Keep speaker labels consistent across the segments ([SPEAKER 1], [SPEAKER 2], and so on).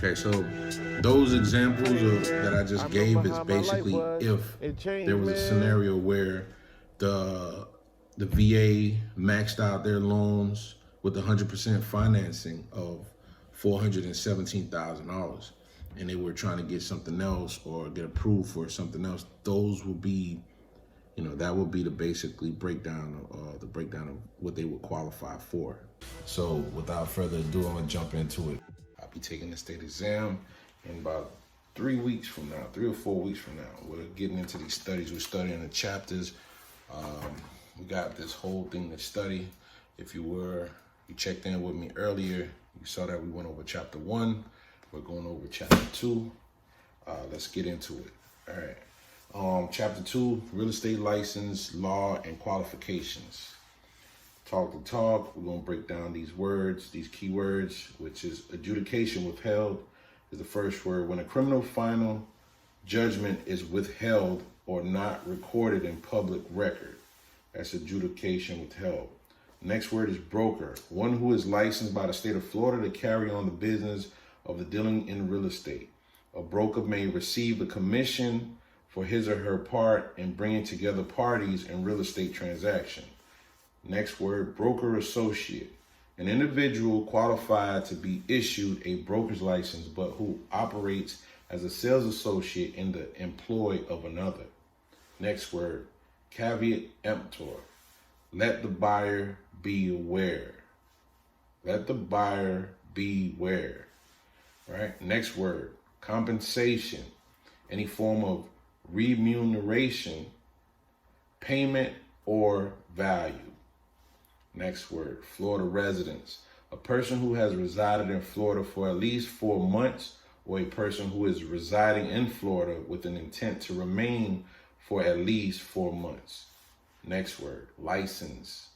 [SPEAKER 1] Okay, so those examples that I just gave is basically if there was a scenario where the the VA maxed out their loans with 100% financing of $417,000, and they were trying to get something else or get approved for something else. Those will be, that would be the breakdown of what they would qualify for. So without further ado, I'm gonna jump into it. I'll be taking the state exam in about 3 weeks from now, 3 or 4 weeks from now. We're getting into these studies. We're studying the chapters. We got this whole thing to study. If you checked in with me earlier, you saw that we went over chapter 1. We're going over chapter 2. Let's get into it. All right. Chapter 2, real estate license, law, and qualifications. Talk the talk. We're going to break down these words, these key words, which is adjudication withheld is the first word. When a criminal final judgment is withheld or not recorded in public record, that's adjudication withheld. Next word is broker, one who is licensed by the state of Florida to carry on the business of the dealing in real estate. A broker may receive a commission for his or her part in bringing together parties in real estate transaction. Next word, broker associate, an individual qualified to be issued a broker's license, but who operates as a sales associate in the employ of another. Next word, caveat emptor, let the buyer be aware. Let the buyer beware. All right. Next word, compensation, any form of remuneration, payment, or value. Next word, Florida residence, a person who has resided in Florida for at least 4 months, or a person who is residing in Florida with an intent to remain for at least 4 months. Next word, license,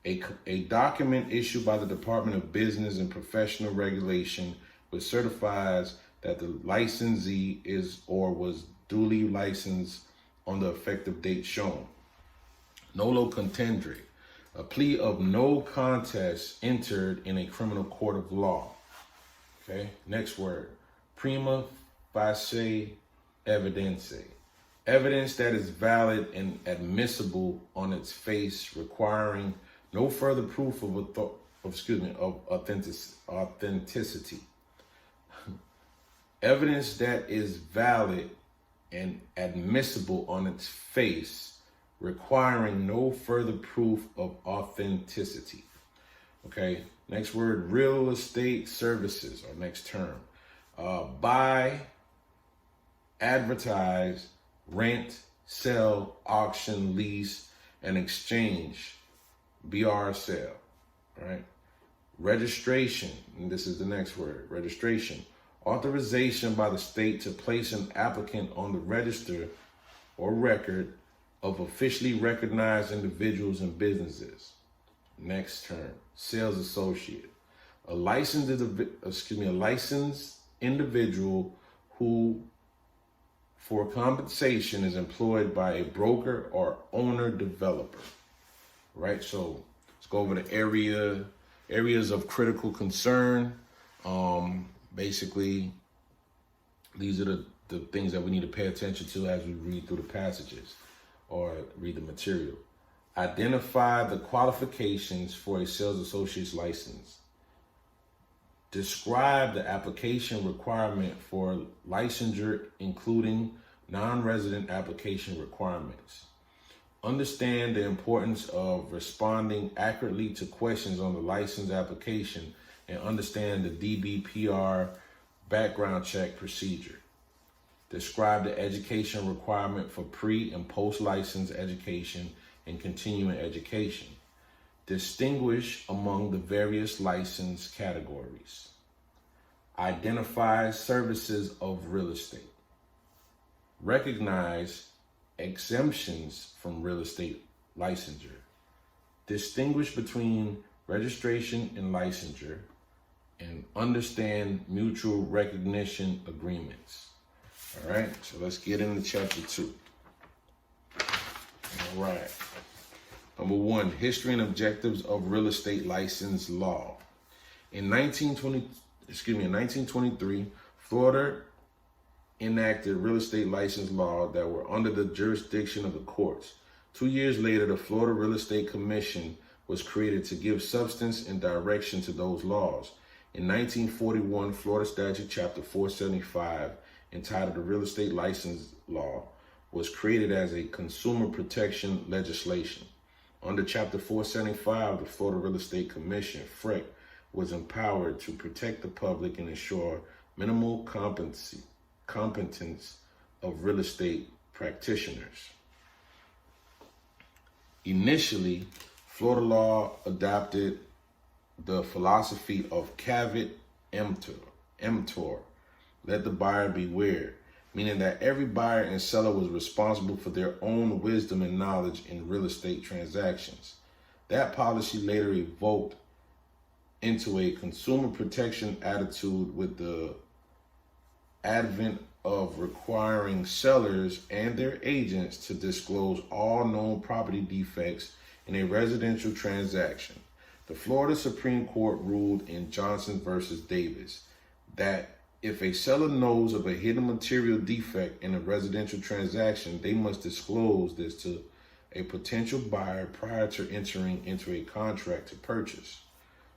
[SPEAKER 1] a document issued by the Department of Business and Professional Regulation which certifies that the licensee is or was duly licensed on the effective date shown. Nolo contendere, a plea of no contest entered in a criminal court of law. Okay, next word, prima facie evidence, evidence that is valid and admissible on its face, requiring no further proof of authenticity. Evidence that is valid and admissible on its face, requiring no further proof of authenticity. Okay, next word, real estate services, or next term. Buy, advertise, rent, sell, auction, lease, and exchange. BR sale, right? Registration, and this is the next word, registration. Authorization by the state to place an applicant on the register or record of officially recognized individuals and businesses. Next term, sales associate. A licensed individual who for compensation is employed by a broker or owner developer. Right? So let's go over the areas of critical concern. Basically, these are the things that we need to pay attention to as we read through the passages or read the material. Identify the qualifications for a sales associate's license. Describe the application requirement for licensure, including non-resident application requirements. Understand the importance of responding accurately to questions on the license application and understand the DBPR background check procedure. Describe the education requirement for pre- and post-license education and continuing education. Distinguish among the various license categories. Identify services of real estate. Recognize exemptions from real estate licensure. Distinguish between registration and licensure, and understand mutual recognition agreements. All right, so let's get into chapter 2. All right. Number 1, history and objectives of real estate license law. In 1923, Florida enacted real estate license laws that were under the jurisdiction of the courts. 2 years later, the Florida Real Estate Commission was created to give substance and direction to those laws. In 1941, Florida Statute Chapter 475, entitled the Real Estate License Law, was created as a consumer protection legislation. Under Chapter 475, the Florida Real Estate Commission, FREC, was empowered to protect the public and ensure minimal competence of real estate practitioners. Initially, Florida law adopted the philosophy of caveat emptor, let the buyer beware, meaning that every buyer and seller was responsible for their own wisdom and knowledge in real estate transactions. That policy later evolved into a consumer protection attitude with the advent of requiring sellers and their agents to disclose all known property defects in a residential transaction. The Florida Supreme Court ruled in Johnson versus Davis that if a seller knows of a hidden material defect in a residential transaction, they must disclose this to a potential buyer prior to entering into a contract to purchase.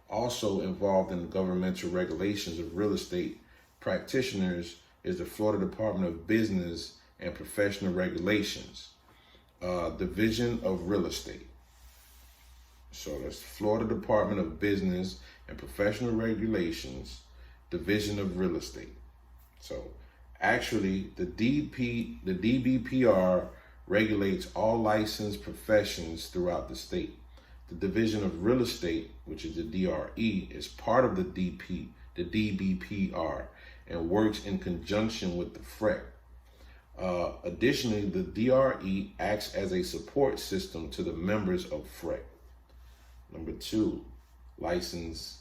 [SPEAKER 1] Also involved in the governmental regulations of real estate practitioners is the Florida Department of Business and Professional Regulations, Division of Real Estate. So that's Florida Department of Business and Professional Regulations, Division of Real Estate. So actually the DBPR regulates all licensed professions throughout the state. The Division of Real Estate, which is the DRE, is part of the DBPR, and works in conjunction with the FREC. Additionally, the DRE acts as a support system to the members of FREC. Number 2, license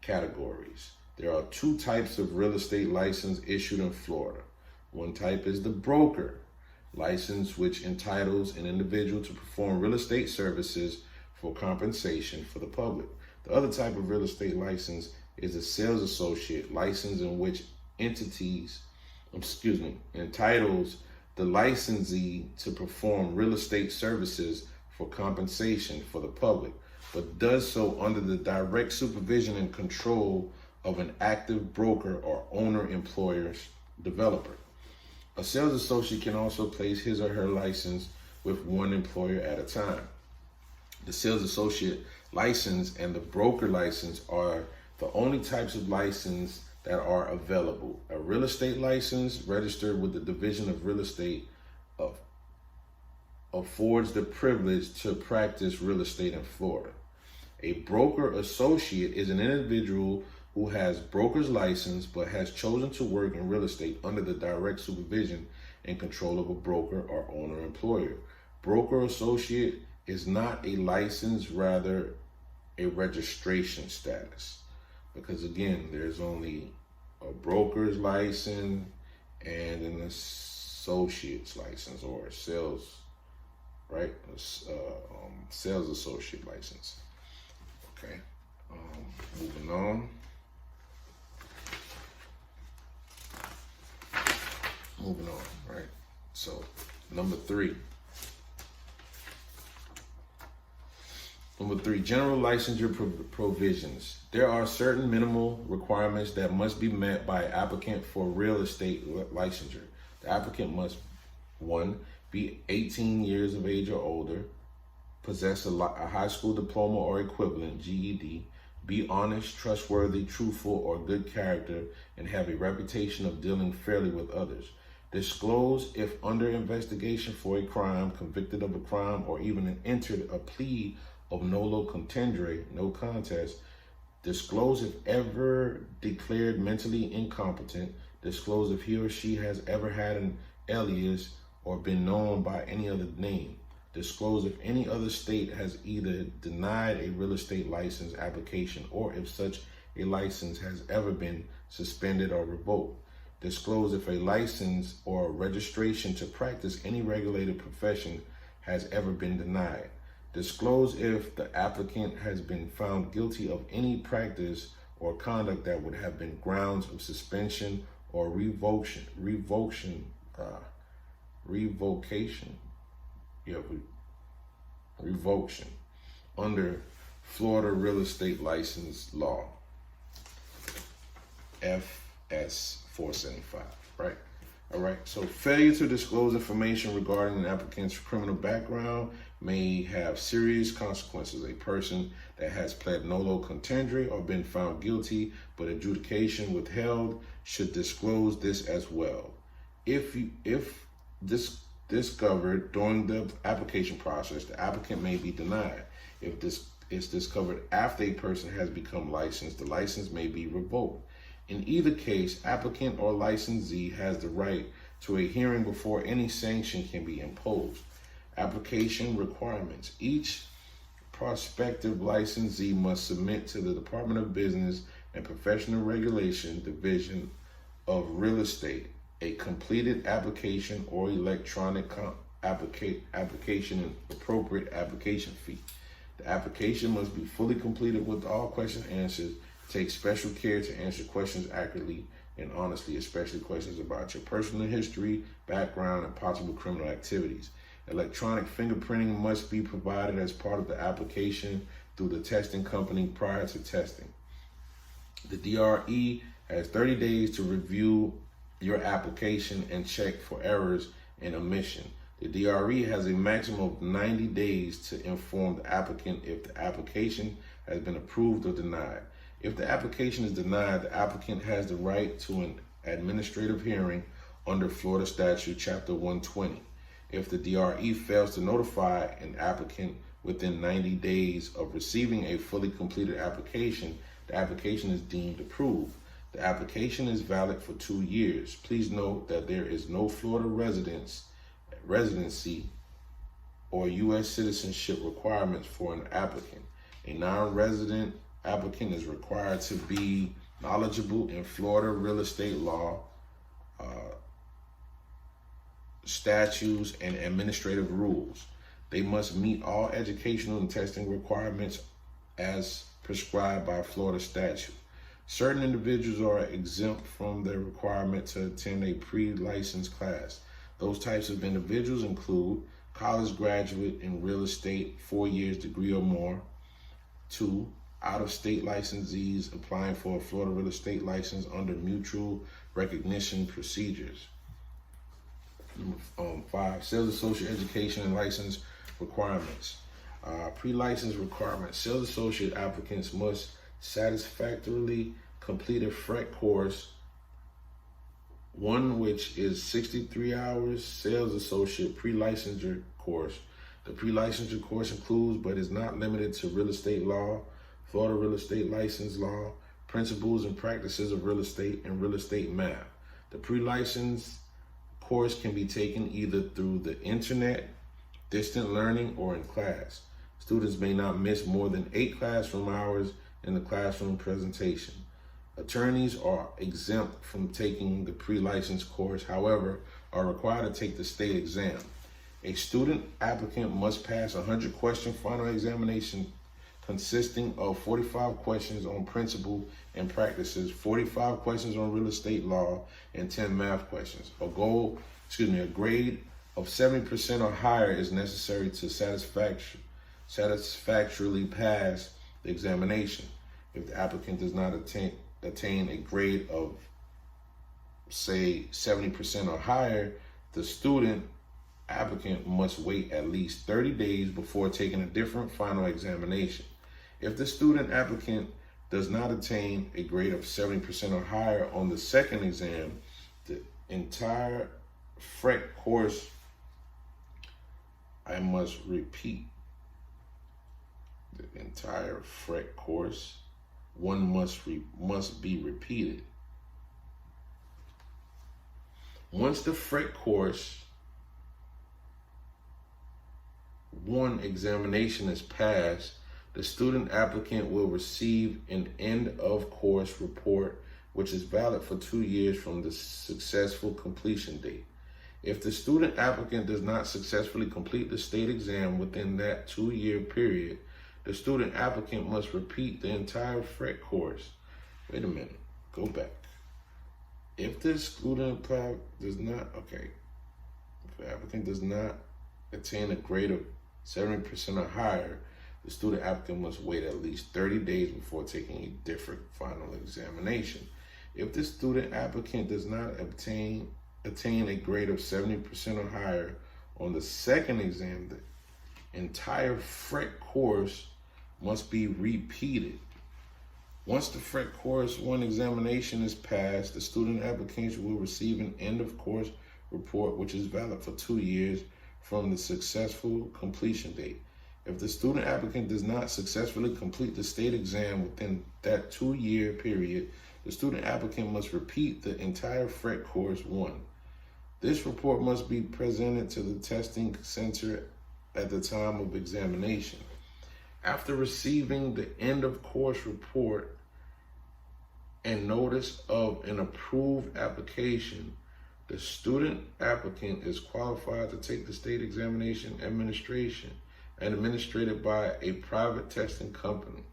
[SPEAKER 1] categories. There are 2 types of real estate license issued in Florida. One type is the broker license, which entitles an individual to perform real estate services for compensation for the public. The other type of real estate license is a sales associate license, in which entitles the licensee to perform real estate services for compensation for the public, but does so under the direct supervision and control of an active broker or owner-employer's developer. A sales associate can also place his or her license with one employer at a time. The sales associate license and the broker license are the only types of license that are available. A real estate license registered with the Division of Real Estate affords the privilege to practice real estate in Florida. A broker associate is an individual who has broker's license but has chosen to work in real estate under the direct supervision and control of a broker or owner-employer. Broker associate is not a license, rather a registration status. Because again, there's only a broker's license and an associate's license, or a sales, right? Sales associate license. Okay, moving on. Right? So, number 3. Number 3, general licensure provisions. There are certain minimal requirements that must be met by an applicant for real estate licensure. The applicant must, 1, be 18 years of age or older, possess a high school diploma or equivalent, GED, be honest, trustworthy, truthful, or good character, and have a reputation of dealing fairly with others. Disclose if under investigation for a crime, convicted of a crime, or even entered a plea of nolo contendere, no contest. Disclose if ever declared mentally incompetent. Disclose if he or she has ever had an alias or been known by any other name. Disclose if any other state has either denied a real estate license application or if such a license has ever been suspended or revoked. Disclose if a license or registration to practice any regulated profession has ever been denied. Disclose if the applicant has been found guilty of any practice or conduct that would have been grounds of suspension or revocation under Florida Real Estate License Law, FS 475, right? All right, so failure to disclose information regarding an applicant's criminal background may have serious consequences. A person that has pled nolo contendere or been found guilty but adjudication withheld should disclose this as well. If discovered during the application process, the applicant may be denied. If this is discovered after a person has become licensed, the license may be revoked. In either case, applicant or licensee has the right to a hearing before any sanction can be imposed. Application requirements. Each prospective licensee must submit to the Department of Business and Professional Regulation Division of Real Estate a completed application or electronic application and appropriate application fee. The application must be fully completed with all questions answered. Take special care to answer questions accurately and honestly, especially questions about your personal history, background, and possible criminal activities. Electronic fingerprinting must be provided as part of the application through the testing company prior to testing. The DRE has 30 days to review your application and check for errors and omission. The DRE has a maximum of 90 days to inform the applicant if the application has been approved or denied. If the application is denied, the applicant has the right to an administrative hearing under Florida Statute Chapter 120. If the DRE fails to notify an applicant within 90 days of receiving a fully completed application, the application is deemed approved. The application is valid for 2 years. Please note that there is no Florida residency or U.S. citizenship requirements for an applicant. A non-resident applicant is required to be knowledgeable in Florida real estate law, statutes, and administrative rules. They must meet all educational and testing requirements as prescribed by Florida statute. Certain individuals are exempt from the requirement to attend a pre-licensed class. Those types of individuals include college graduate in real estate, 4 years degree or more. 2, out-of-state licensees applying for a Florida real estate license under mutual recognition procedures. 5, sales associate education and license requirements. Pre-license requirements. Sales associate applicants must satisfactorily complete a FREC course, one which is 63 hours, sales associate pre-licensure course. The pre-licensure course includes, but is not limited to, real estate law, Florida real estate license law, principles and practices of real estate, and real estate math. The pre-license course can be taken either through the internet, distant learning, or in class. Students may not miss more than 8 classroom hours in the classroom presentation. Attorneys are exempt from taking the pre-license course, however, are required to take the state exam. A student applicant must pass a 100-question final examination consisting of 45 questions on principle and practices, 45 questions on real estate law, and 10 math questions. A grade of 70% or higher is necessary to satisfactorily pass the examination. If the applicant does not attain a grade of, say, 70% or higher, the student applicant must wait at least 30 days before taking a different final examination. If the student applicant does not attain a grade of 70% or higher on the second exam, the entire FREC course, I must repeat, the entire FREC course, one must be repeated. Once the FREC course one examination is passed, the student applicant will receive an end of course report, which is valid for 2 years from the successful completion date. If the student applicant does not successfully complete the state exam within that 2-year period, the student applicant must repeat the entire FREC course. Wait a minute, go back. If the student does not, okay, if the applicant does not attain a grade of 70% or higher, the student applicant must wait at least 30 days before taking a different final examination. If the student applicant does not attain a grade of 70% or higher on the second exam, the entire FRET course must be repeated. Once the FRET course 1 examination is passed, the student applicant will receive an end of course report, which is valid for 2 years from the successful completion date. If the student applicant does not successfully complete the state exam within that 2-year period, the student applicant must repeat the entire FRET course 1. This report must be presented to the testing center at the time of examination. After receiving the end of course report and notice of an approved application, the student applicant is qualified to take the state examination administrated by a private testing company.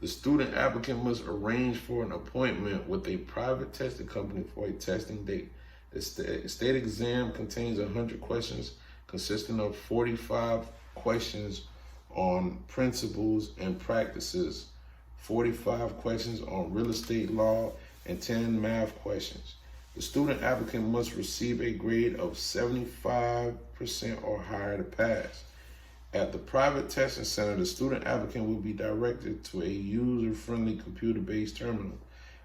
[SPEAKER 1] The student applicant must arrange for an appointment with a private testing company for a testing date. The state exam contains 100 questions consisting of 45 questions on principles and practices, 45 questions on real estate law, and 10 math questions. The student applicant must receive a grade of 75% or higher to pass. At the private testing center, the student applicant will be directed to a user-friendly computer-based terminal.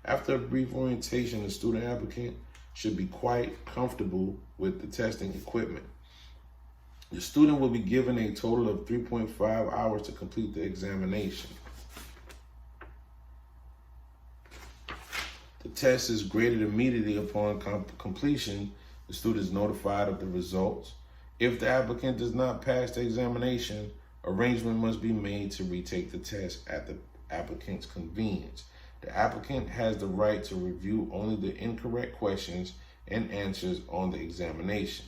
[SPEAKER 1] After a brief orientation, the student applicant should be quite comfortable with the testing equipment. The student will be given a total of 3.5 hours to complete the examination. The test is graded immediately upon completion. The student is notified of the results. If the applicant does not pass the examination, arrangement must be made to retake the test at the applicant's convenience. The applicant has the right to review only the incorrect questions and answers on the examination.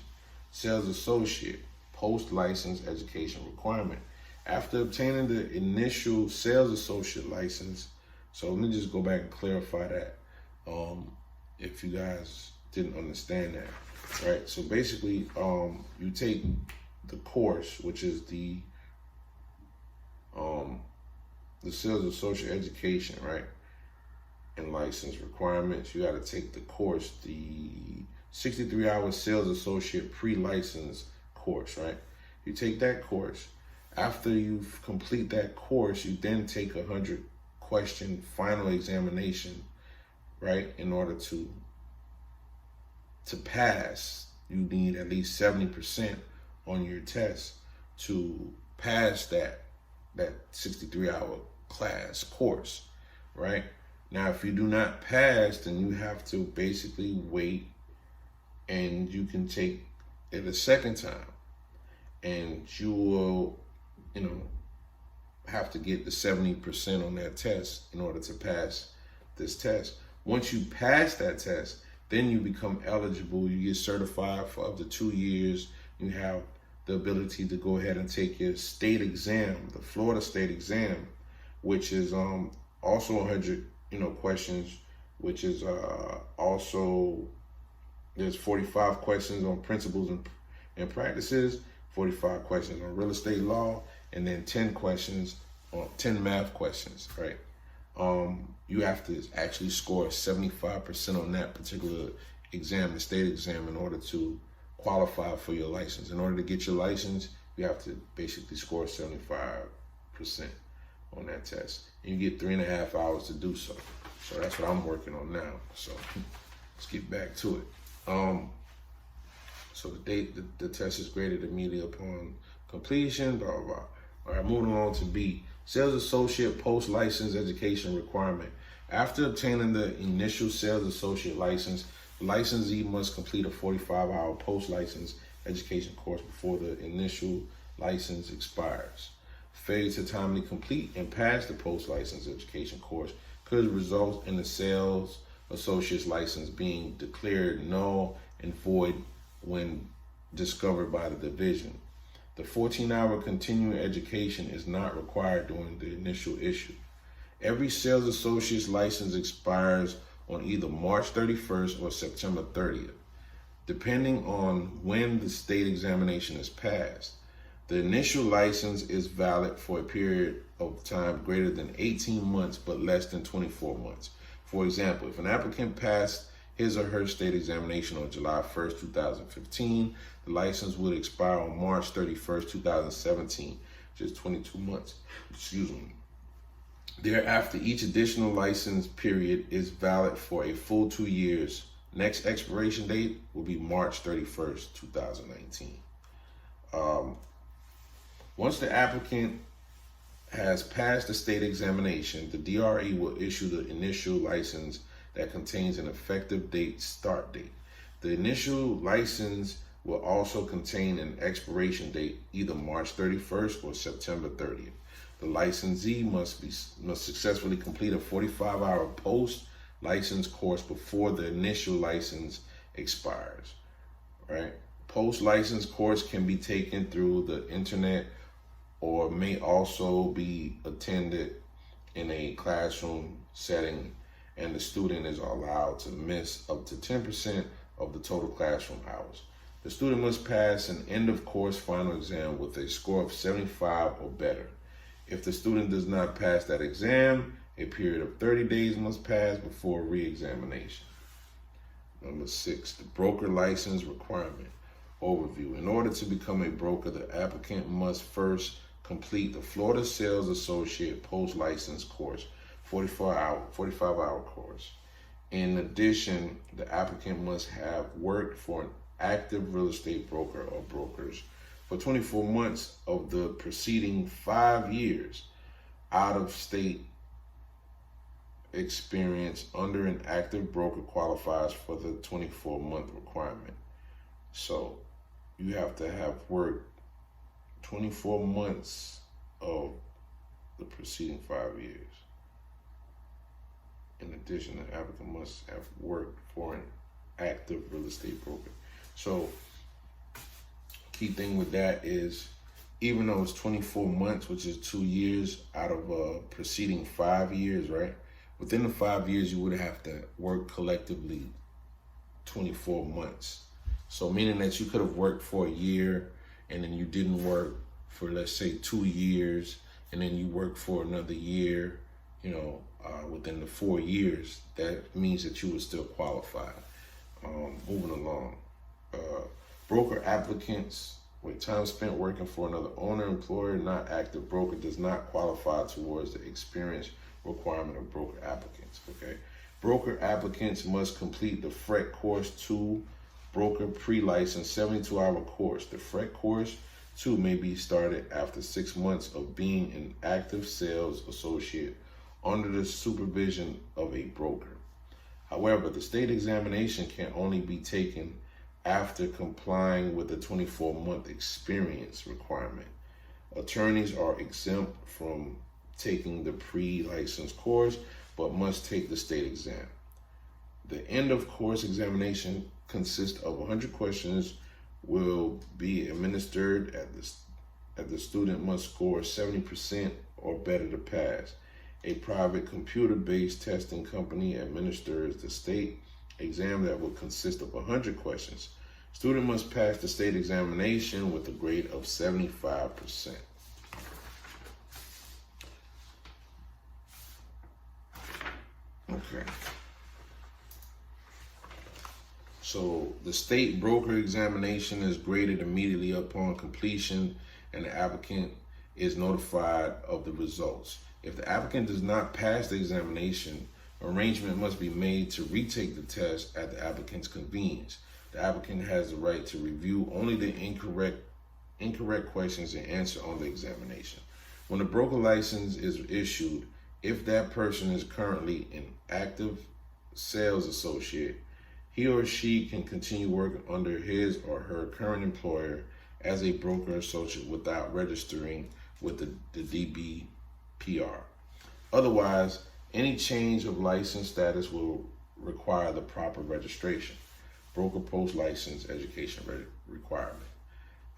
[SPEAKER 1] Sales associate, post-license education requirement. After obtaining the initial sales associate license, so let me just go back and clarify that. If you guys didn't understand that, right? So basically, you take the course, which is the sales associate education, right? And license requirements. You got to take the course, the 63-hour sales associate pre-license course, right? You take that course. After you complete that course, you then take 100 question final examination, right? In order to pass, you need at least 70% on your test to pass that 63-hour class course, right? Now, if you do not pass, then you have to basically wait, and you can take it a second time, and you will, have to get the 70% on that test in order to pass this test. Once you pass that test, then you become eligible. You get certified for up to 2 years. You have the ability to go ahead and take your state exam, the Florida state exam, which is also 100 questions, which is also, there's 45 questions on principles and practices, 45 questions on real estate law, and then 10 questions on 10 math questions, right? You have to actually score 75% on that particular exam, the state exam, in order to qualify for your license. In order to get your license, you have to basically score 75% on that test. And you get 3.5 hours to do so. So that's what I'm working on now. So let's get back to it. So the test is graded immediately upon completion, blah, blah, blah. All right, moving on to B. Sales associate post-license education requirement. After obtaining the initial sales associate license, the licensee must complete a 45-hour post-license education course before the initial license expires. Failure to timely complete and pass the post-license education course could result in the sales associate's license being declared null and void when discovered by the division. The 14-hour continuing education is not required during the initial issue. Every sales associate's license expires on either March 31st or September 30th, depending on when the state examination is passed. The initial license is valid for a period of time greater than 18 months but less than 24 months. For example, if an applicant passed his or her state examination on July 1st, 2015, the license would expire on March 31st, 2017, which is 22 months. Excuse me. Thereafter, each additional license period is valid for a full 2 years. Next expiration date will be March 31st, 2019. Once the applicant has passed the state examination, the DRE will issue the initial license that contains an effective date start date. The initial license will also contain an expiration date, either March 31st or September 30th. The licensee must successfully complete a 45-hour post-license course before the initial license expires. Right? Post-license course can be taken through the internet or may also be attended in a classroom setting, and the student is allowed to miss up to 10% of the total classroom hours. The student must pass an end of course final exam with a score of 75 or better. If the student does not pass that exam, a period of 30 days must pass before re-examination. Number 6, the broker license requirement overview. In order to become a broker, the applicant must first complete the Florida Sales Associate post-license course, 45-hour course. In addition, the applicant must have worked for an active real estate broker or brokers for 24 months of the preceding 5 years. Out-of-state experience under an active broker qualifies for the 24-month requirement. So you have to have worked 24 months of the preceding 5 years. In addition, the applicant must have worked for an active real estate broker. So key thing with that is, even though it's 24 months, which is 2 years out of preceding 5 years, right? Within the 5 years, you would have to work collectively 24 months. So meaning that you could have worked for a year and then you didn't work for, let's say, 2 years, and then you work for another year, within the 4 years. That means that you would still qualify. Moving along. Broker applicants with time spent working for another owner, employer, not active broker does not qualify towards the experience requirement of broker applicants. Okay. Broker applicants must complete the FREC Course 2 Broker Pre-License 72-hour course. The FREC Course 2 may be started after 6 months of being an active sales associate under the supervision of a broker. However, the state examination can only be taken after complying with the 24-month experience requirement. Attorneys are exempt from taking the pre-license course, but must take the state exam. The end of course examination consists of 100 questions, will be administered at the student must score 70% or better to pass. A private computer-based testing company administers the state exam that will consist of 100 questions. Student must pass the state examination with a grade of 75%. Okay. So the state broker examination is graded immediately upon completion, and the applicant is notified of the results. If the applicant does not pass the examination, arrangement must be made to retake the test at the applicant's convenience. The applicant has the right to review only the incorrect questions and answer on the examination. When the broker license is issued, if that person is currently an active sales associate, he or she can continue working under his or her current employer as a broker associate without registering with the DBPR. Otherwise, any change of license status will require the proper registration. Broker post-license education requirement.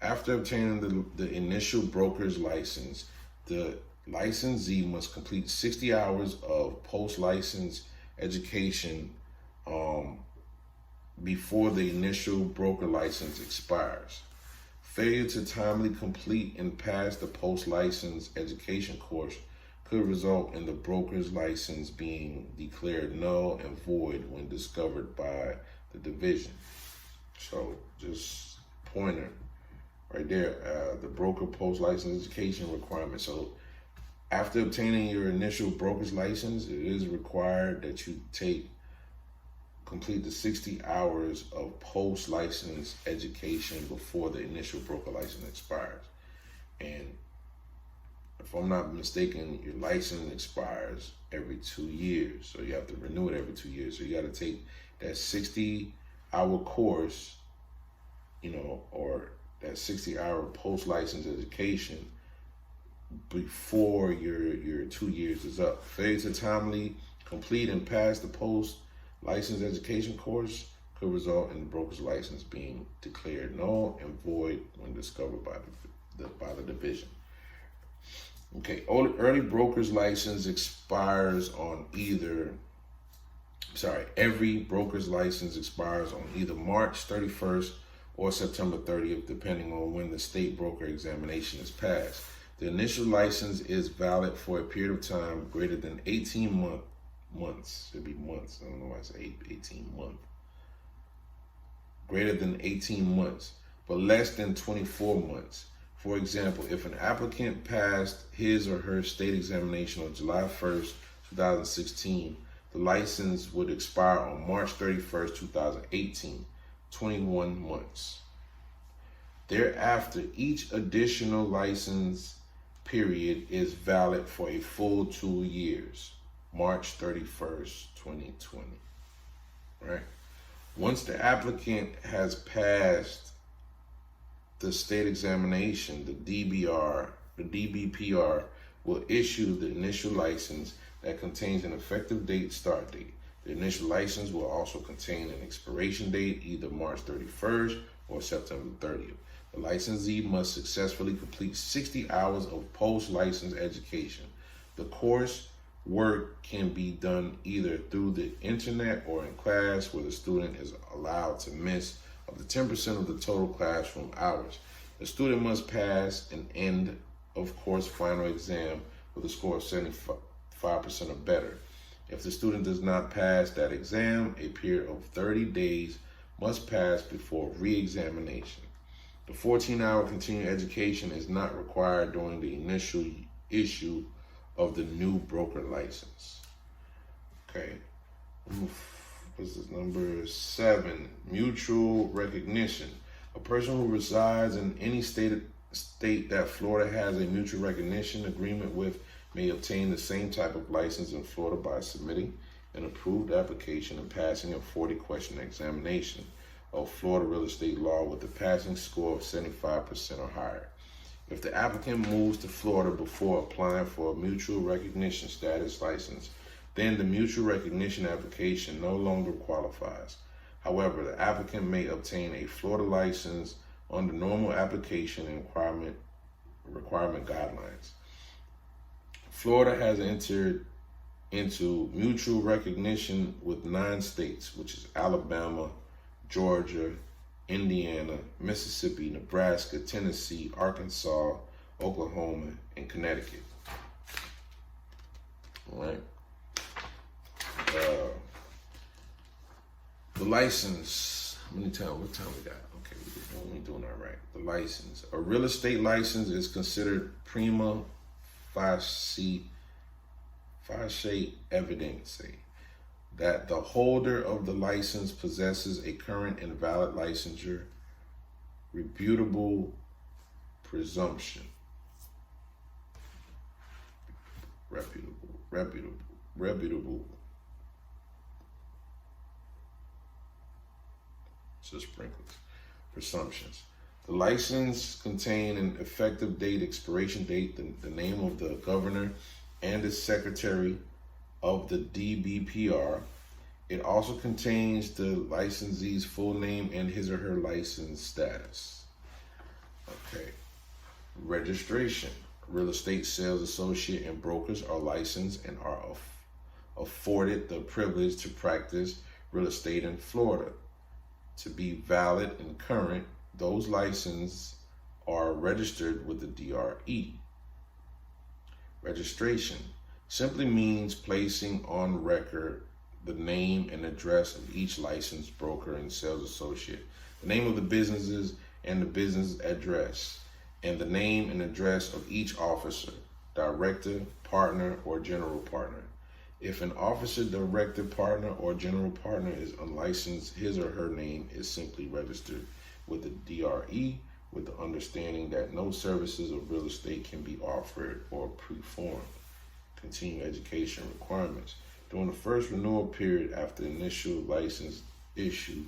[SPEAKER 1] After obtaining the initial broker's license, the licensee must complete 60 hours of post-license education before the initial broker license expires. Failure to timely complete and pass the post-license education course could result in the broker's license being declared null and void when discovered by the division. So just pointer right there, the broker post-license education requirement. So after obtaining your initial broker's license, it is required that you complete the 60 hours of post-license education before the initial broker license expires. And if I'm not mistaken, your license expires every 2 years. So you have to renew it every 2 years. So you got to take that 60-hour course, or that 60-hour post-license education before your 2 years is up. Failure to timely complete and pass the post-license education course could result in the broker's license being declared null and void when discovered by the division. Okay, early broker's license expires on every broker's license expires on either March 31st or September 30th, depending on when the state broker examination is passed. The initial license is valid for a period of time greater than 18 months. Should be months. I don't know why I say 18 months. Greater than 18 months, but less than 24 months. For example, if an applicant passed his or her state examination on July 1st, 2016, the license would expire on March 31st, 2018, 21 months. Thereafter, each additional license period is valid for a full 2 years, March 31st, 2020, right? Once the applicant has passed the state examination, the DBPR will issue the initial license that contains an effective date start date. The initial license will also contain an expiration date, either March 31st or September 30th. The licensee must successfully complete 60 hours of post-license education. The course work can be done either through the internet or in class, where the student is allowed to miss up to 10% of the total classroom hours. The student must pass an end of course final exam with a score of 75% or better. If the student does not pass that exam, a period of 30 days must pass before re-examination. The 14-hour continuing education is not required during the initial issue of the new broker license. Okay. This is number 7, mutual recognition. A person who resides in any state that Florida has a mutual recognition agreement with may obtain the same type of license in Florida by submitting an approved application and passing a 40-question examination of Florida real estate law with a passing score of 75% or higher. If the applicant moves to Florida before applying for a mutual recognition status license, then the mutual recognition application no longer qualifies. However, the applicant may obtain a Florida license under normal application and requirement guidelines. Florida has entered into mutual recognition with 9 states, which is Alabama, Georgia, Indiana, Mississippi, Nebraska, Tennessee, Arkansas, Oklahoma, and Connecticut. All right. The license, what time we got? Okay, we're doing all right. The license. A real estate license is considered prima facie evidence that the holder of the license possesses a current and valid licensure, reputable presumption. Reputable. So sprinkles. Presumptions. The license contains an effective date, expiration date, the name of the governor and the secretary of the DBPR. It also contains the licensee's full name and his or her license status. Okay. Registration. Real estate sales associate and brokers are licensed and are afforded the privilege to practice real estate in Florida. To be valid and current, those licenses are registered with the DRE. Registration simply means placing on record the name and address of each licensed broker and sales associate, the name of the businesses and the business address, and the name and address of each officer, director, partner, or general partner. If an officer, director, partner, or general partner is unlicensed, his or her name is simply registered with the DRE, with the understanding that no services of real estate can be offered or performed. Continuing education requirements. During the first renewal period after initial license issue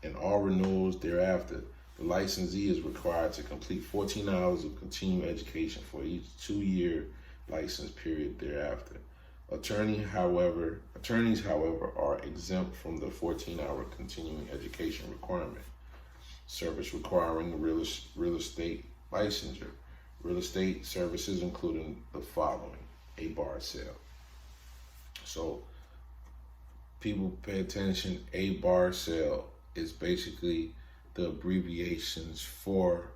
[SPEAKER 1] and all renewals thereafter, the licensee is required to complete 14 hours of continuing education for each 2-year license period thereafter. Attorneys, however, are exempt from the 14-hour continuing education requirement. Service requiring real estate licensure. Real estate services including the following: a bar sale. So people pay attention. A bar sale is basically the abbreviations for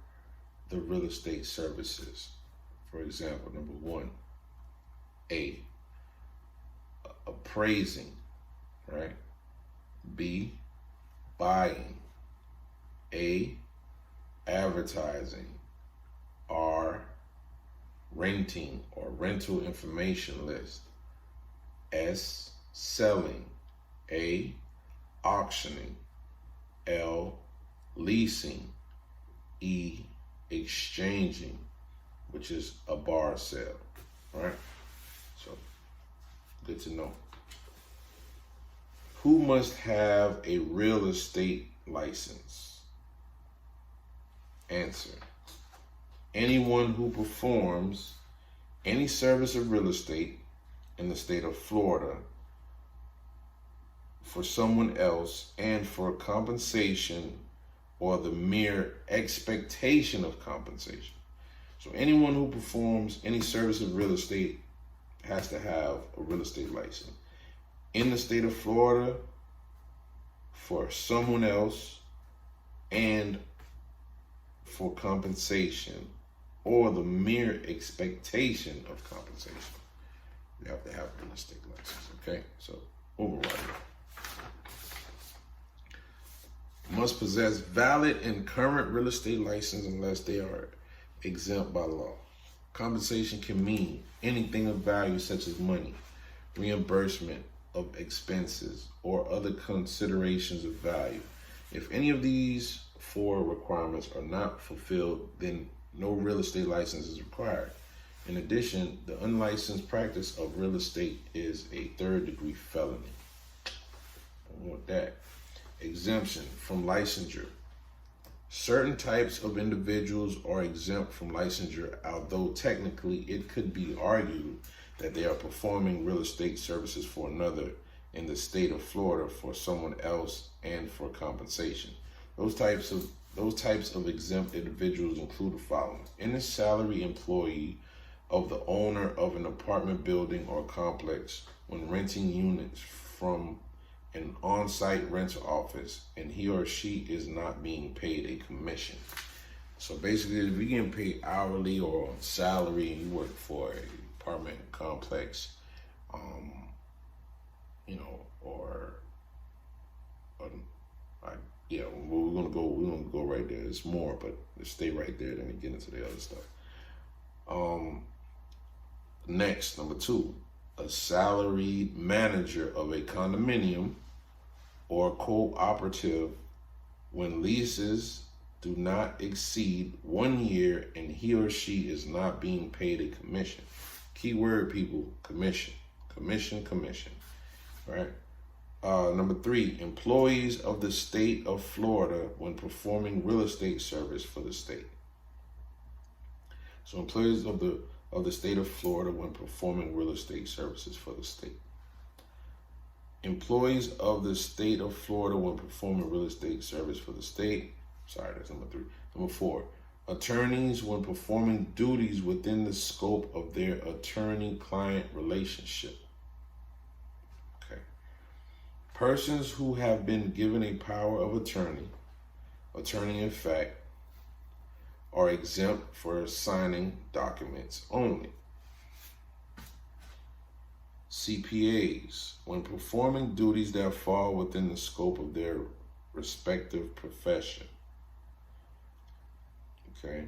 [SPEAKER 1] the real estate services. For example, number 1, A, appraising, right? B, buying. A, advertising. R, renting or rental information list. S, selling. A, auctioning. L, leasing. E, exchanging, which is a bar sale, right? So, good to know. Who must have a real estate license? Answer: anyone who performs any service of real estate in the state of Florida for someone else and for compensation or the mere expectation of compensation. So anyone who performs any service of real estate has to have a real estate license in the state of Florida for someone else and for compensation or the mere expectation of compensation. You have to have a real estate license, okay? So, override it. Must possess valid and current real estate license unless they are exempt by law. Compensation can mean anything of value such as money, reimbursement of expenses, or other considerations of value. If any of these 4 requirements are not fulfilled, then no real estate license is required. In addition, the unlicensed practice of real estate is a 3rd-degree felony. Don't want that. Exemption from licensure. Certain types of individuals are exempt from licensure, although technically it could be argued that they are performing real estate services for another in the state of Florida for someone else and for compensation. Those types of exempt individuals include the following: any salary employee of the owner of an apartment building or complex when renting units from an on-site rental office and he or she is not being paid a commission. So basically, if you're getting paid hourly or on salary and you work for an apartment complex, we're gonna go right there. It's more, but let's stay right there, then we get into the other stuff. Next, number 2, a salaried manager of a condominium or cooperative when leases do not exceed 1 year and he or she is not being paid a commission. Key word, people: commission, commission, commission. All right. Number 3, employees of the state of Florida when performing real estate service for the state. So employees of the state of Florida when performing real estate services for the state. Employees of the state of Florida when performing real estate service for the state. Sorry, that's number 3. Number 4, attorneys when performing duties within the scope of their attorney-client relationship. Okay. Persons who have been given a power of attorney in fact, are exempt for signing documents only. CPAs, when performing duties that fall within the scope of their respective profession. Okay.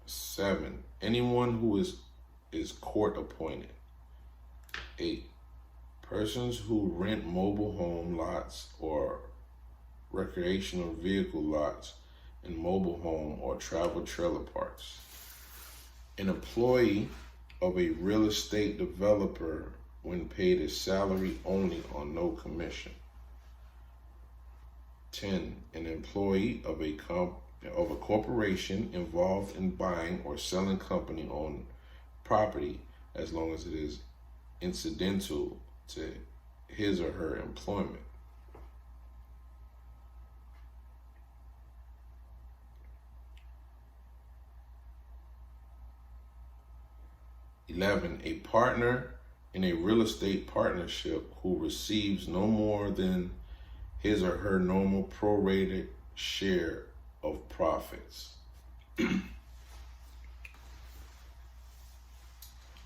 [SPEAKER 1] 7, anyone who is court appointed. 8, persons who rent mobile home lots or recreational vehicle lots and mobile home or travel trailer parks. An employee of a real estate developer when paid a salary only on no commission. 10, an employee of a corporation involved in buying or selling company-owned property as long as it is incidental to his or her employment. 11, a partner in a real estate partnership who receives no more than his or her normal prorated share of profits.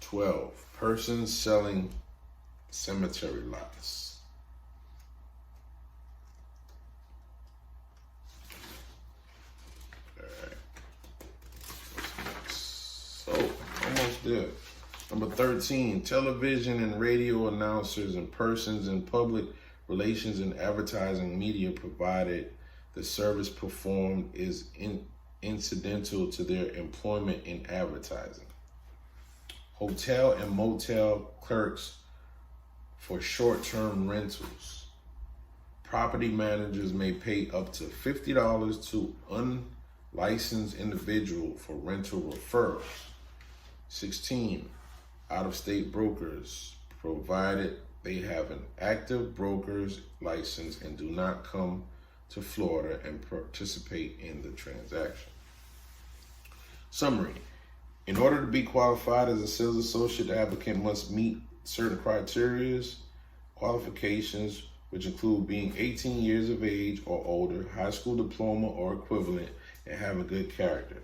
[SPEAKER 1] 12, persons selling cemetery lots. All right. What's next? So, almost there. Number 13, television and radio announcers and persons in public relations and advertising media provided the service performed is incidental to their employment in advertising. Hotel and motel clerks for short-term rentals. Property managers may pay up to $50 to unlicensed individual for rental referrals. 16, out-of-state brokers, provided they have an active broker's license and do not come to Florida and participate in the transaction. Summary. In order to be qualified as a sales associate, the applicant must meet certain qualifications, which include being 18 years of age or older, high school diploma or equivalent, and having good character.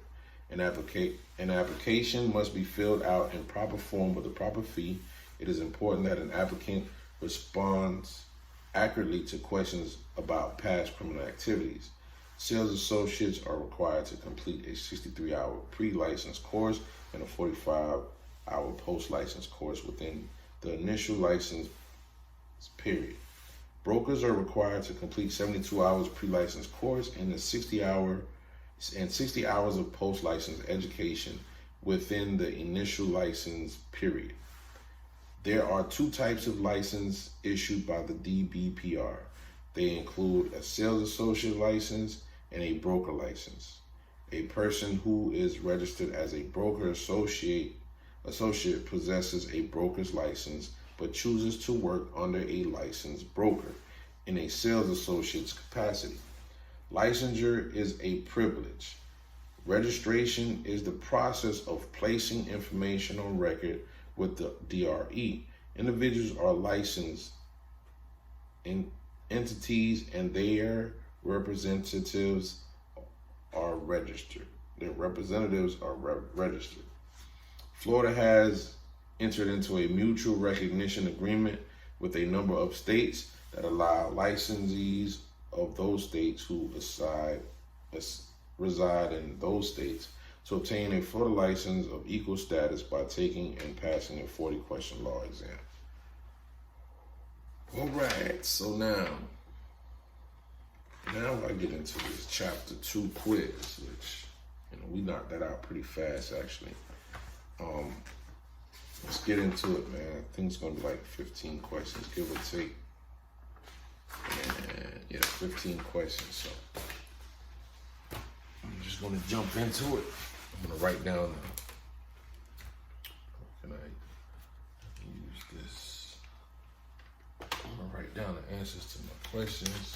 [SPEAKER 1] An application must be filled out in proper form with a proper fee. It is important that an applicant responds accurately to questions about past criminal activities. Sales associates are required to complete a 63-hour pre-license course and a 45-hour post-license course within the initial license period. Brokers are required to complete 72 hours pre-license course and 60 hours of post-license education within the initial license period. There are 2 types of license issued by the DBPR. They include a sales associate license and a broker license. A person who is registered as a broker associate possesses a broker's license but chooses to work under a licensed broker in a sales associate's capacity. Licensure is a privilege. Registration is the process of placing information on record with the DRE. Individuals are licensed entities and their representatives are registered. Florida has entered into a mutual recognition agreement with a number of states that allow licensees of those states who reside in those states to obtain a Florida license of equal status by taking and passing a 40-question law exam. All right, so now I get into this chapter 2 quiz, which, we knocked that out pretty fast, actually. Let's get into it, man. I think it's gonna be like 15 questions, give or take. And yeah, 15 questions, so I'm just gonna jump into it. I'm gonna write down can I use this? I'm gonna write down the answers to my questions.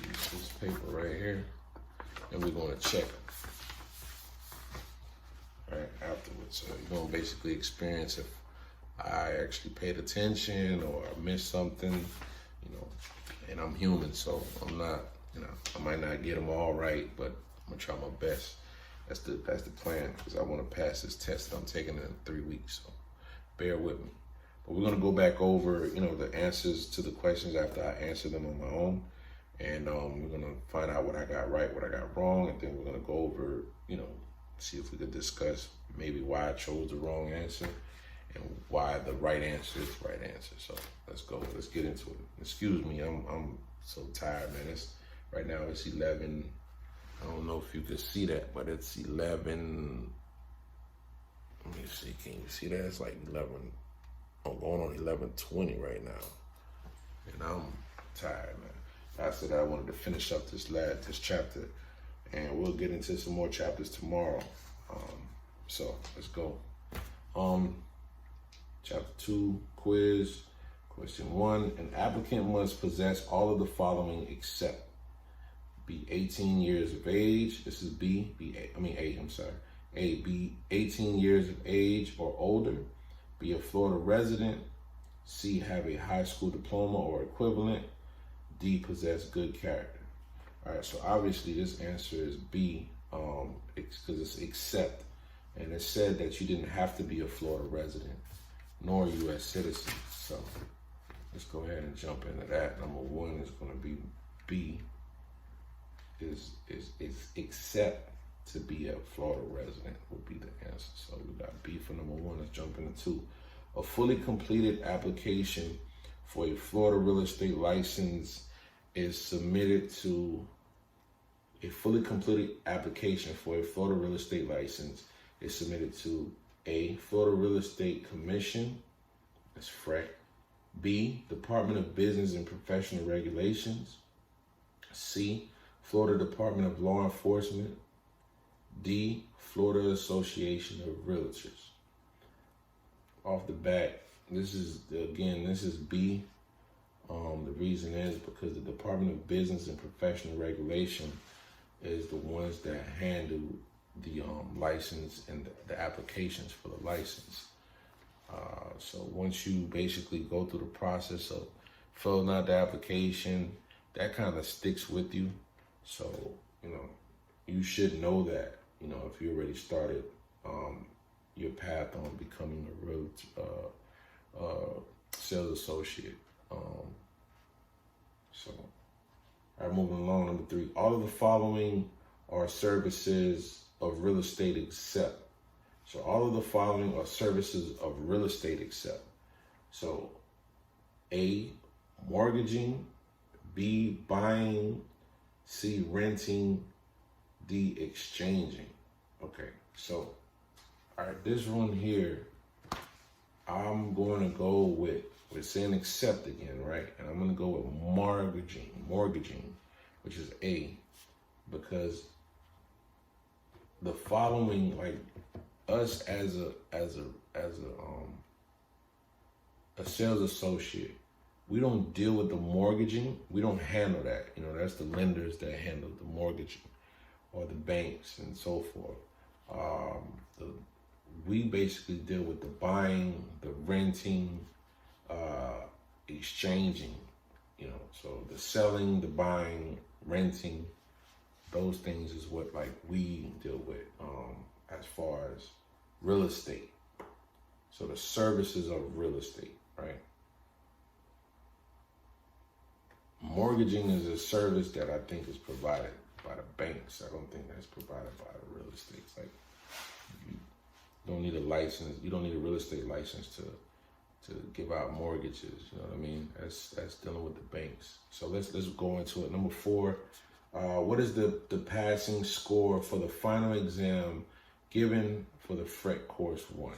[SPEAKER 1] Use this paper right here, and we're gonna check them. All right, afterwards. So you're gonna basically experience if I actually paid attention or I missed something, you know, and I'm human, so I'm not, you know, I might not get them all right, but I'm gonna try my best. That's the plan, because I want to pass this test that I'm taking in 3 weeks, so bear with me. But we're gonna go back over, you know, the answers to the questions after I answer them on my own, and we're gonna find out what I got right, what I got wrong, and then we're gonna go over, you know, see if we could discuss maybe why I chose the wrong answer and why the right answer is the right answer. So let's go. Let's get into it. Excuse me, I'm so tired, man. Right now it's 11. I don't know if you can see that, but it's 11. Let me see. Can you see that? It's like 11. I'm going on 11:20 right now, and I'm tired, man. I said I wanted to finish up this chapter, and we'll get into some more chapters tomorrow. So let's go. Chapter 2, quiz. Question 1, an applicant must possess all of the following except be 18 years of age. This is A, I'm sorry. A, be 18 years of age or older. Be a Florida resident. C, have a high school diploma or equivalent. D, possess good character. All right, so obviously this answer is B, because it's except. And it said that you didn't have to be a Florida resident nor a U.S. citizen. So let's go ahead and jump into that. Number 1 is going to be B, is except to be a Florida resident would be the answer. So we got B for number 1. Let's jump into 2. A fully completed application for a Florida real estate license is submitted to a fully completed application for a Florida real estate license is submitted to A, Florida Real Estate Commission, that's FREC. B, Department of Business and Professional Regulations. C, Florida Department of Law Enforcement. D, Florida Association of Realtors. Off the bat, this is B. The reason is because the Department of Business and Professional Regulation is the ones that handle the license and the applications for the license. So once you basically go through the process of filling out the application, that kind of sticks with you. So, you know, you should know that, you know, if you already started your path on becoming a real sales associate. So, all right, moving along, number 3. All of the following are services of real estate except. So all of the following are services of real estate except. So A, mortgaging. B, buying. C, renting. D, exchanging. Okay, so, all right, this one here, I'm going to go with, we're saying except again, right? And I'm going to go with mortgaging, which is A, because the following, like us as a sales associate, we don't deal with the mortgaging. We don't handle that. You know, that's the lenders that handle the mortgaging, or the banks and so forth. We basically deal with the buying, the renting, exchanging. You know, so the selling, the buying, renting. Those things is what like we deal with as far as real estate. So the services of real estate, right? Mortgaging is a service that I think is provided by the banks. I don't think that's provided by the real estate. It's like you don't need a license. You don't need a real estate license to give out mortgages. You know what I mean? That's dealing with the banks. So let's go into it. Number 4. What is the passing score for the final exam given for the FREC Course 1?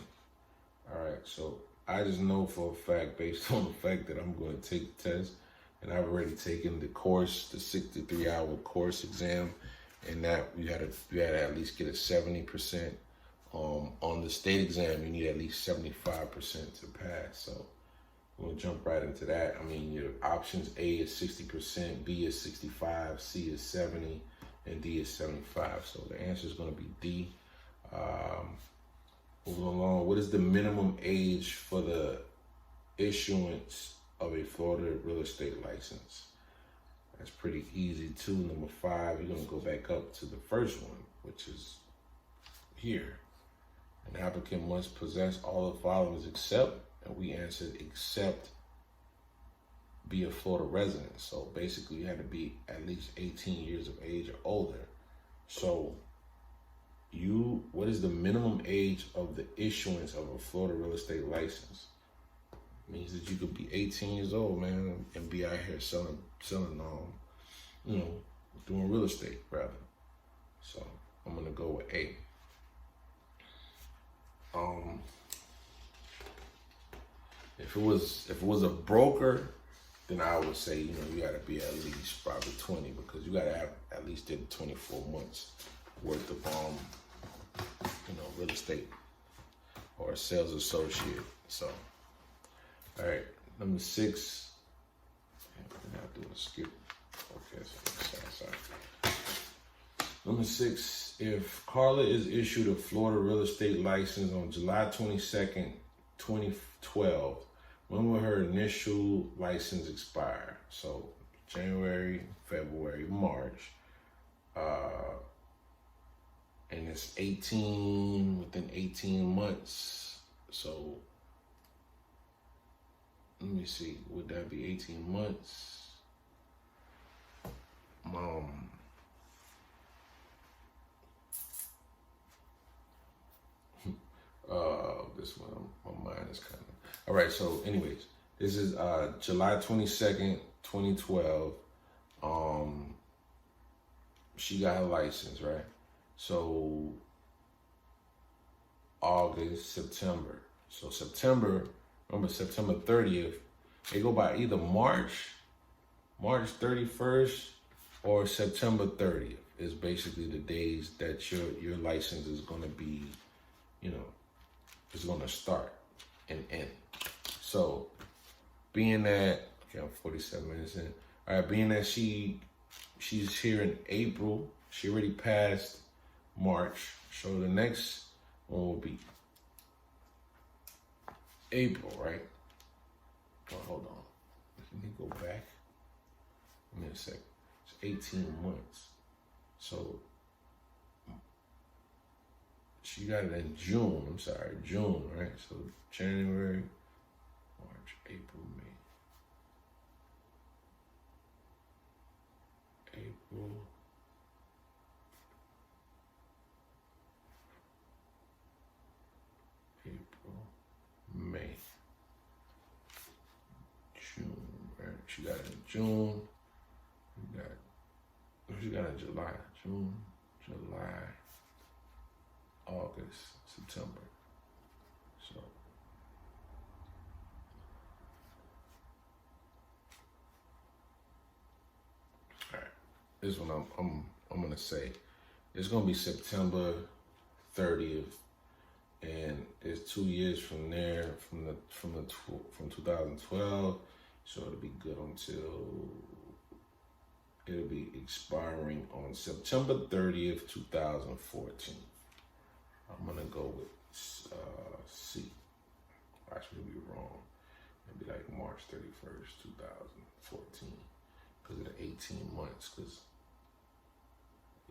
[SPEAKER 1] All right, so I just know for a fact, based on the fact that I'm going to take the test, and I've already taken the course, the 63-hour course exam, and that you had to at least get a 70%. On the state exam, you need at least 75% to pass. So we'll jump right into that. I mean, your options: A is 60%, B is 65, C is 70, and D is 75. So the answer is going to be D. Moving along, what is the minimum age for the issuance of a Florida real estate license? That's pretty easy too. Number 5, you're gonna go back up to the first one, which is here. An applicant must possess all the following except, and we answered except be a Florida resident. So basically you had to be at least 18 years of age or older. So what is the minimum age of the issuance of a Florida real estate license? It means that you could be 18 years old, man, and be out here selling, doing real estate rather. So I'm gonna go with A. If it was a broker, then I would say, you gotta be at least probably 20, because you gotta have at least did 24 months worth of real estate or a sales associate. So, all right, number 6. I have to skip. Okay, sorry. Number 6, if Carla is issued a Florida real estate license on July 22nd, 2012, when will her initial license expire? So January, February, March. And it's within 18 months. So let me see, would that be 18 months? This one, my mind is kind of, all right. So anyways, this is July 22nd, 2012. She got her license, right? So August, September. So remember September 30th, they go by either March 31st or September 30th is basically the days that your license is gonna be, is gonna start and end. So being that, okay, I'm 47 minutes in. All right, being that she's here in April, she already passed March. So the next one will be April, right? Oh, hold on. Let me go back. Give me a sec. It's 18 months. So she got it in June. I'm sorry, June, right? So January, March, April, May. April. May, June, right? She got it in June. She got it in July. June, July, August, September. So all right. This one I'm gonna say it's gonna be September 30th. And it's 2 years from there, from 2012, so it'll be good until it'll be expiring on September 30th, 2014. I'm gonna go with C. Actually, it'll be wrong. It'll be like March 31st, 2014, because of the 18 months. Because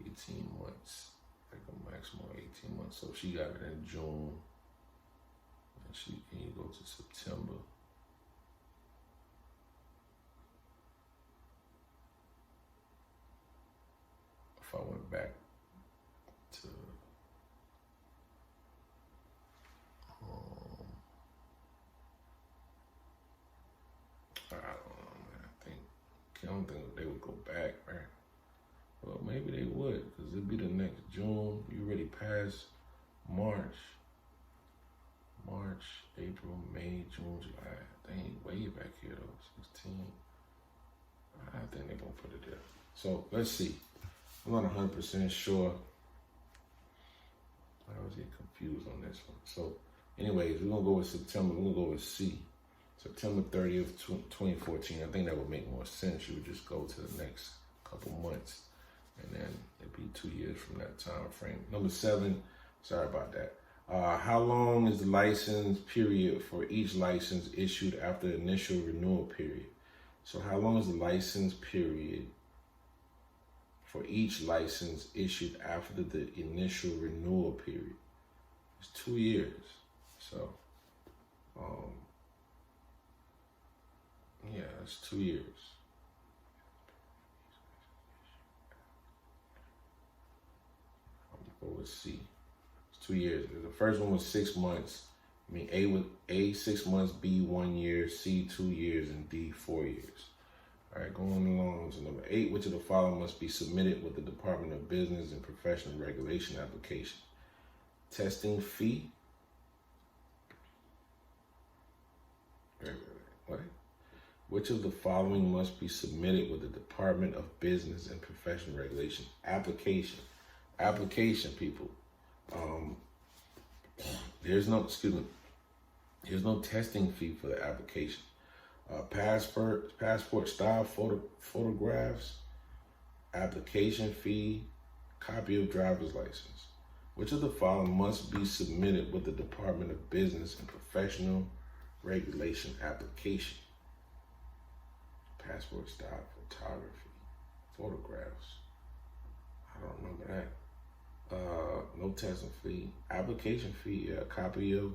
[SPEAKER 1] 18 months. Like a maximum 18 months. So she got it in June. And you go to September. If I went back to I don't know, man. I don't think they would go back, right? Well, maybe they would, because it'd be the next June. You already passed March, April, May, June, July. They ain't way back here though, 16. I think they're gonna put it there. So let's see. I'm not 100% sure. I always get confused on this one. So anyways, we're gonna go with September. We're gonna go with C. September 30th, 2014. I think that would make more sense. You would just go to the next couple months. And then it'd be 2 years from that time frame. Number 7, sorry about that. How long is the license period for each license issued after the initial renewal period? So how long is the license period for each license issued after the initial renewal period? It's 2 years. So, yeah, it's 2 years. I'm gonna go with C. 2 years. The first one was 6 months. I mean, A 6 months, B 1 year, C 2 years, and D 4 years. All right, going along to number 8. Which of the following must be submitted with the Department of Business and Professional Regulation application? Testing fee. What? Which of the following must be submitted with the Department of Business and Professional Regulation application? Application, people. There's no testing fee for the application. Passport style photographs, application fee, copy of driver's license. Which of the following must be submitted with the Department of Business and Professional Regulation application? Passport style photography, photographs. I don't remember that. No testing fee. Application fee, a copy of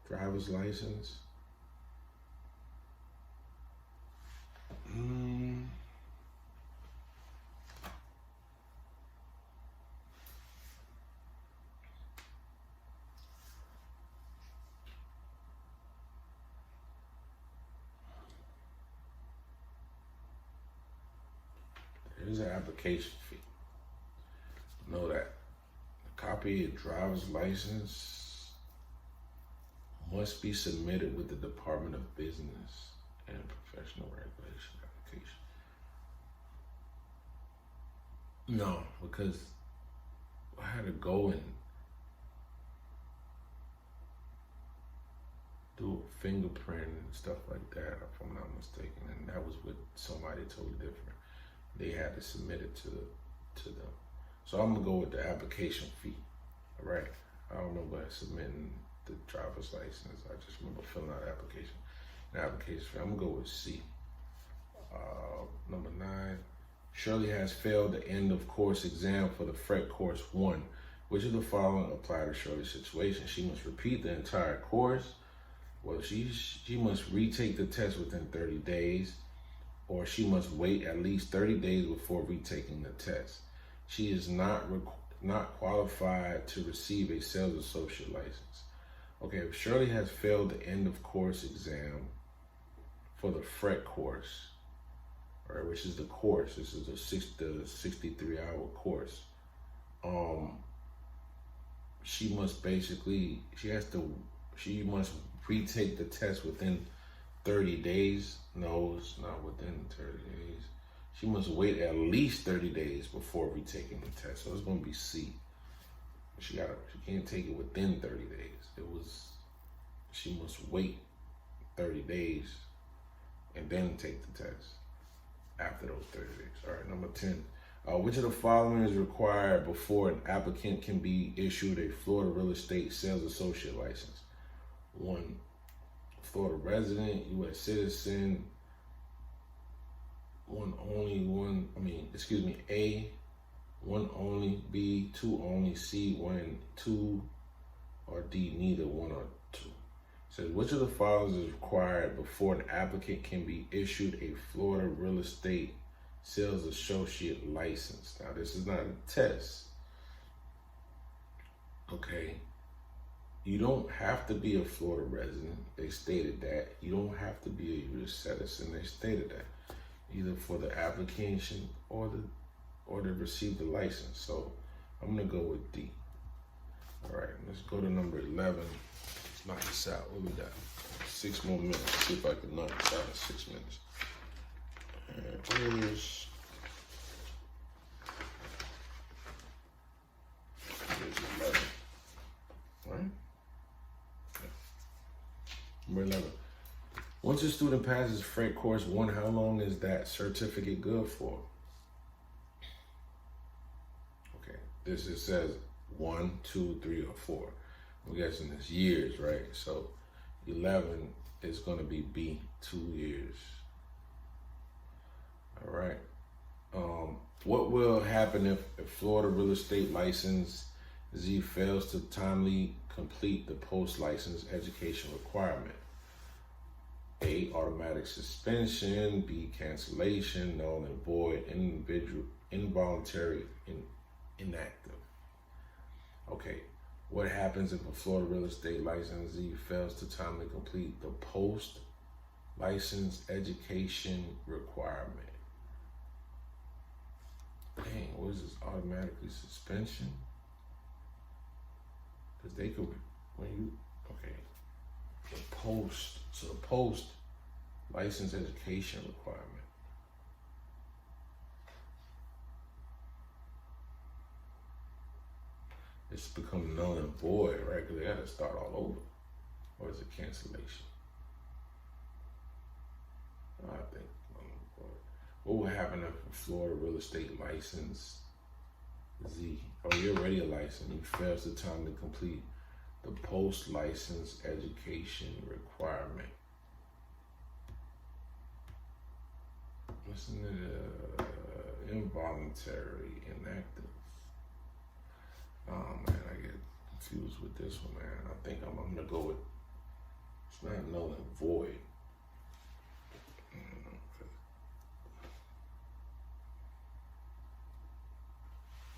[SPEAKER 1] driver's license. There's an application fee. Know that. A copy of driver's license must be submitted with the Department of Business and Professional Regulation application. No, because I had to go and do a fingerprint and stuff like that, if I'm not mistaken, and that was with somebody totally different. They had to submit it to them. So I'm gonna go with the application fee. All right. I don't remember submitting the driver's license. I just remember filling out the application. The application fee. I'm gonna go with C. Number 9. Shirley has failed the end of course exam for the FRET course 1. Which of the following apply to Shirley's situation? She must repeat the entire course. Well, she must retake the test within 30 days, or she must wait at least 30 days before retaking the test. She is not qualified to receive a sales associate license. Okay, if Shirley has failed the end of course exam for the FRET course, right, which is the course, this is the 63-hour course. She must retake the test within 30 days. No, it's not within 30 days. She must wait at least 30 days before retaking the test. So it's gonna be C. She can't take it within 30 days. She must wait 30 days and then take the test after those 30 days. All right, number 10. Which of the following is required before an applicant can be issued a Florida real estate sales associate license? 1, Florida resident, U.S. citizen, A, 1 only, B, 2 only, C, 1 and 2, or D, neither 1 or 2. Says, which of the following is required before an applicant can be issued a Florida real estate sales associate license? Now, this is not a test. Okay. You don't have to be a Florida resident. They stated that. You don't have to be a U.S. citizen. They stated that. Either for the application or to receive the license. So I'm gonna go with D. All right, let's go to number 11. Let's knock this out. What we got? 6 more minutes. See if I can knock this out in 6 minutes. And here's 11. All right. Number 11. Once a student passes FRET course 1, how long is that certificate good for? Okay, it says 1, 2, 3, or 4. I'm guessing it's years, right? So 11 is going to be B, 2 years. All right. What will happen if Florida real estate license Z fails to timely complete the post-license education requirement? A, automatic suspension. B, cancellation. Null and void. Involuntary, inactive. Okay, what happens if a Florida real estate licensee fails to timely complete the post-license education requirement? Dang, what is this? Automatically suspension? Because they could, when you, okay, the post-license education requirement. It's become null and void, right? Because they got to start all over. Or is it cancellation? I think null and void. What would happen if a Florida real estate license Z, or you're already a license, you fails to timely complete the post-license education requirement? Listen to the involuntary, inactive. Oh man, I get confused with this one, man. I think I'm gonna go with, it's not null and void.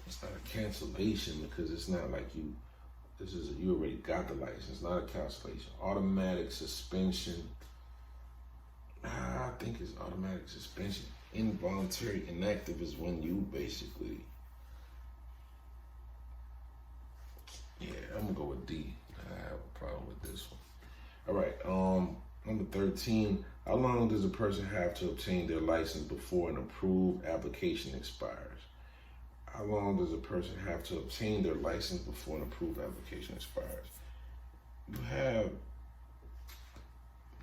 [SPEAKER 1] It's not a cancellation because it's not like you already got the license, not a cancellation. Automatic suspension. I think it's automatic suspension. Involuntary inactive is when you basically, yeah, I'm gonna go with D. I have a problem with this one. All right, number 13, how long does a person have to obtain their license before an approved application expires? How long does a person have to obtain their license before an approved application expires? You have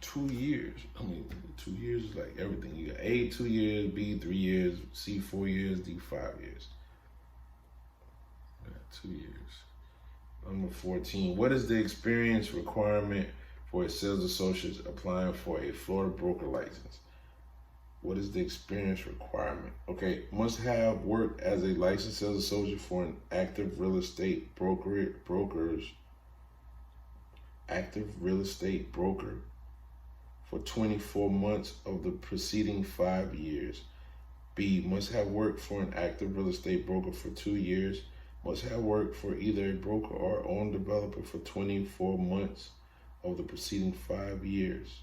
[SPEAKER 1] 2 years. I mean, 2 years is like everything. You got A, 2 years, B, 3 years, C, 4 years, D, 5 years. You got 2 years. Number 14, what is the experience requirement for a sales associate applying for a Florida broker license? What is the experience requirement? Okay, must have worked as a licensed sales associate for an active real estate broker for 24 months of the preceding 5 years. B, must have worked for an active real estate broker for 2 years. Must have worked for either a broker or own developer for 24 months of the preceding 5 years.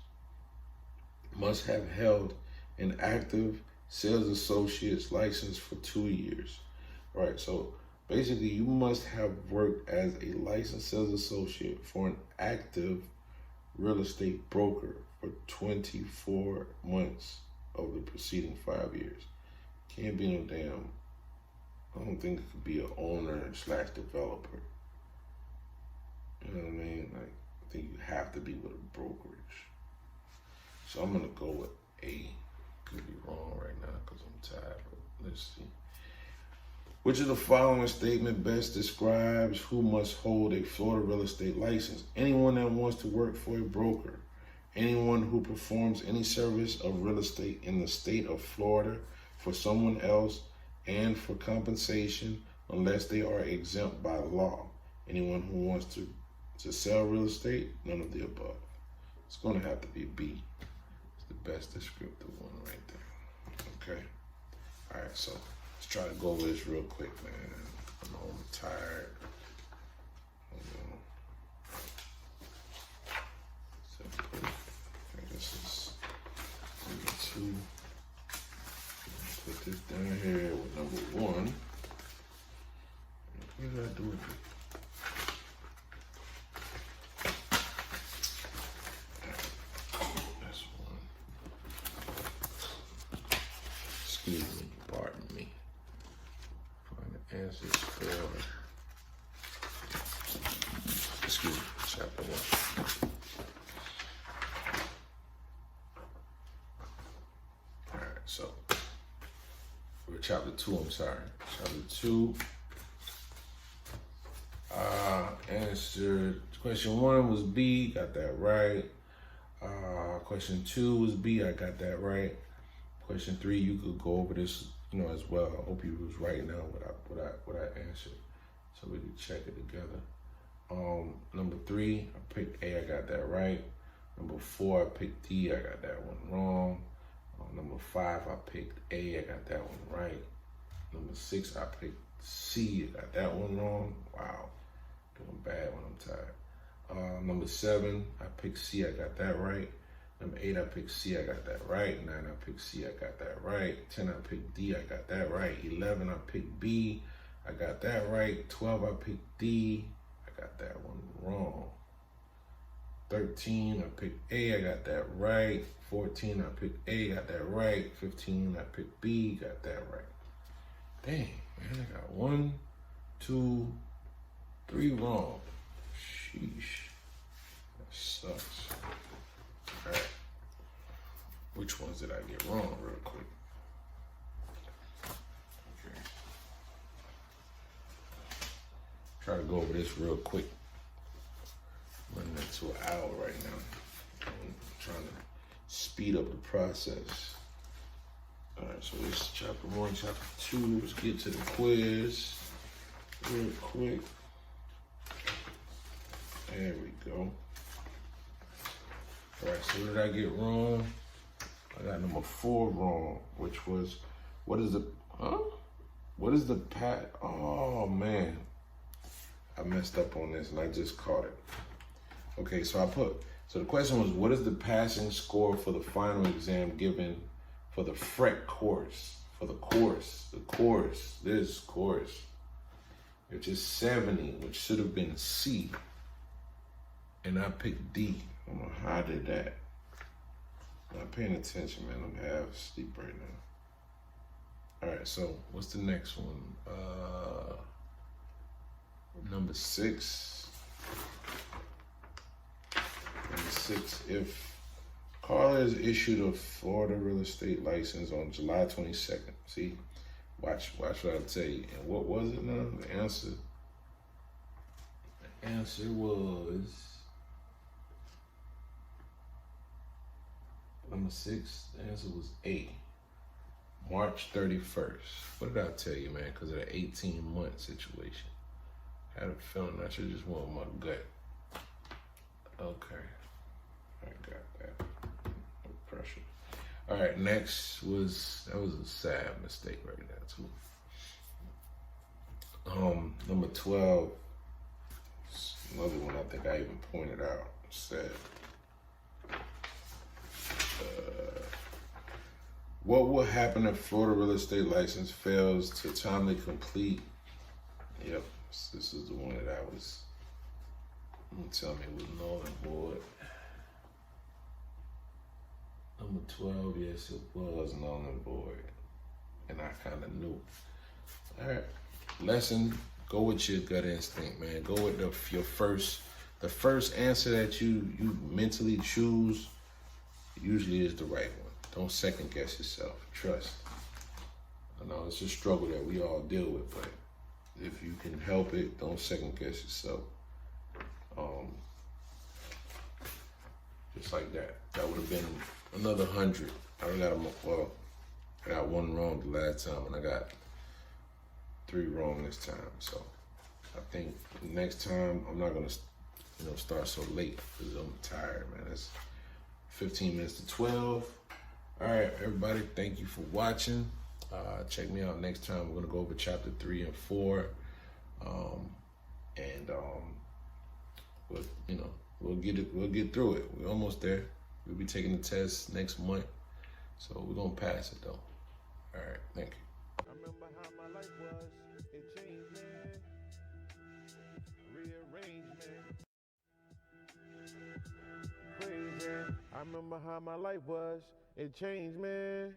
[SPEAKER 1] Must have held an active sales associate's license for 2 years. All right, so basically you must have worked as a licensed sales associate for an active real estate broker for 24 months of the preceding 5 years. Can't be no damn, I don't think it could be an owner / developer. You know what I mean? Like, I think you have to be with a brokerage. So I'm gonna go with A. Could be wrong right now because I'm tired, but let's see. Which of the following statement best describes who must hold a Florida real estate license? Anyone that wants to work for a broker. Anyone who performs any service of real estate in the state of Florida for someone else and for compensation unless they are exempt by law. Anyone who wants to sell real estate, none of the above. It's going to have to be B. It's the best descriptive one right there. Okay. All right, so let's try to go over this real quick, man. I know I'm tired. So this is number 2. Put this down here with number 1. What did I do with it? That's 1. Excuse me, pardon me. Find the answers for, excuse me, chapter 1. All right, so we're chapter 2, I'm sorry. Chapter 2, answered. Question 1 was B, got that right. Question 2 was B, I got that right. Question 3, you could go over this, as well. I hope you was writing down what I answered, so we could check it together. Number 3, I picked A, I got that right. Number 4, I picked D, I got that one wrong. Number 5, I picked A, I got that one right. Number 6, I picked C, I got that one wrong. Wow, doing bad when I'm tired. Number 7, I picked C, I got that right. Number 8, I picked C, I got that right. 9, I picked C, I got that right. 10, I picked D, I got that right. 11, I picked B, I got that right. 12, I picked D, I got that one wrong. 13, I picked A, I got that right. 14, I picked A, got that right. 15, I picked B, got that right. Dang, man, I got 1, 2, 3 wrong. Sheesh, that sucks. All right, which ones did I get wrong real quick? Okay, try to go over this real quick. Running into an hour right now. I'm trying to speed up the process. All right, so this is chapter 1, chapter 2. Let's get to the quiz real quick. There we go. All right, so what did I get wrong? I got number 4 wrong, which was, what is the pat? Oh man, I messed up on this and I just caught it. Okay, so the question was, what is the passing score for the final exam given for the FRET course? For the course, this course, which is 70, which should have been C. And I picked D. I don't know how I did that. I'm not paying attention, man. I'm half asleep right now. All right, so what's the next one? Number 6. Number 6, if Carla is issued a Florida real estate license on July 22nd. See, watch what I tell you. And what was it now? The answer was number 6. The answer was A, March 31st. What did I tell you, man? Because of the 18-month situation. I had a feeling I should just went with my gut. Okay, I got that. No pressure. All right, next that was a sad mistake right there too. Number 12, another one I think I even pointed out, said, what will happen if Florida real estate license fails to timely complete? Yep, this is the one that I was, tell me it was null and void. Number 12, yes, it was null and void. And I kind of knew. All right, lesson, go with your gut instinct, man. Go with the first answer that you mentally choose usually is the right one. Don't second guess yourself, trust. I know it's a struggle that we all deal with, but if you can help it, don't second guess yourself. Just like that. That would have been another 100. I got 1 wrong the last time, and I got 3 wrong this time. So I think next time I'm not gonna, start so late because I'm tired, man. It's 15 minutes to 12. All right, everybody, thank you for watching. Check me out next time. We're gonna go over chapter 3 and 4, we'll get through it. We're almost there. We'll be taking the test next month, so we're gonna pass it though. All right, thank you.
[SPEAKER 2] I remember how my life was. It changed, man. Rearranged, man. Crazy. I remember how my life was. It changed, man.